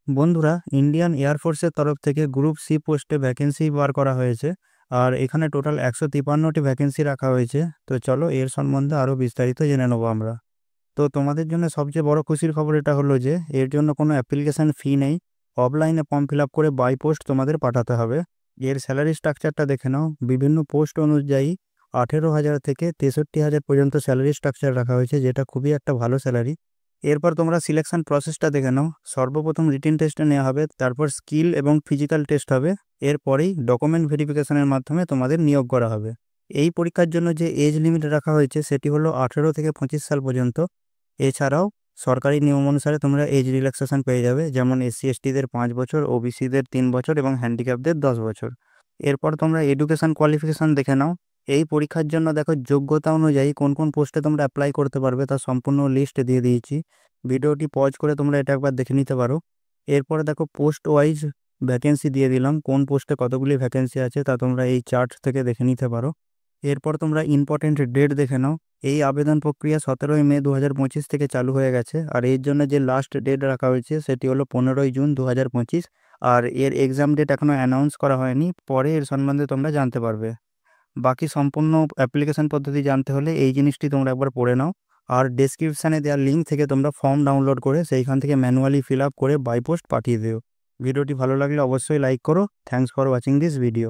বন্ধুরা, ইন্ডিয়ান এয়ারফোর্সের তরফ থেকে গ্রুপ সি পোস্টে ভ্যাকেন্সি বার করা হয়েছে। আর এখানে টোটাল 153টি ভ্যাকেন্সি রাখা হয়েছে। তো চলো এর সম্বন্ধে আরও বিস্তারিত জেনে নেবো আমরা। তো তোমাদের জন্য সবচেয়ে বড় খুশির খবর এটা হলো যে এর জন্য কোনো অ্যাপ্লিকেশান ফি নেই। অফলাইনে ফর্ম ফিল আপ করে বাই পোস্ট তোমাদের পাঠাতে হবে। এর স্যালারি স্ট্রাকচারটা দেখে নাও। বিভিন্ন পোস্ট অনুযায়ী 18,000 থেকে 63,000 পর্যন্ত স্যালারি স্ট্রাকচার রাখা হয়েছে, যেটা খুবই একটা ভালো স্যালারি। এরপর তোমরা সিলেকশন প্রসেসটা দেখে নাও। সর্বপ্রথম রিটেন টেস্টে নেওয়া হবে, তারপর স্কিল এবং ফিজিক্যাল টেস্ট হবে। এরপরেই ডকুমেন্ট ভেরিফিকেশনের মাধ্যমে তোমাদের নিয়োগ করা হবে। এই পরীক্ষার জন্য যে এজ লিমিট রাখা হয়েছে সেটি হলো 18 থেকে 25 সাল পর্যন্ত। এছাড়াও সরকারি নিয়ম অনুসারে তোমরা এজ রিল্যাক্সেশন পেয়ে যাবে, যেমন SC/STদের 5 বছর, OBCদের 3 বছর এবং হ্যান্ডিক্যাপদের 10 বছর। এরপর তোমরা এডুকেশন কোয়ালিফিকেশান দেখে নাও। এই পরীক্ষার জন্য দেখো যোগ্যতা অনুযায়ী কোন কোন পোস্টে তোমরা অ্যাপ্লাই করতে পারবে তার সম্পূর্ণ লিস্ট দিয়ে দিয়েছি। ভিডিওটি পজ করে তোমরা এটা একবার দেখে নিতে পারো। এরপরে দেখো পোস্ট ওয়াইজ ভ্যাকেন্সি দিয়ে দিলাম, কোন পোস্টে কতগুলি ভ্যাকেন্সি আছে তা তোমরা এই চার্ট থেকে দেখে নিতে পারো। এরপর তোমরা ইম্পর্টেন্ট ডেট দেখে নাও। এই আবেদন প্রক্রিয়া 17ই মে 2025 থেকে চালু হয়ে গেছে। আর এর জন্য যে লাস্ট ডেট রাখা হয়েছে সেটি হলো 15ই জুন 2025। আর এর এক্সাম ডেট এখনও অ্যানাউন্স করা হয়নি, পরে এর সম্বন্ধে তোমরা জানতে পারবে। বাকি সম্পূর্ণ অ্যাপ্লিকেশন পদ্ধতি জানতে হলে এই জিনিসটি তোমরা একবার পড়ে নাও। আর ডেসক্রিপশানে দেওয়ার লিঙ্ক থেকে তোমরা ফর্ম ডাউনলোড করে সেইখান থেকে ম্যানুয়ালি ফিল আপ করে বাই পোস্ট পাঠিয়ে দিও। ভিডিওটি ভালো লাগলে অবশ্যই লাইক করো। Thanks for watching this video.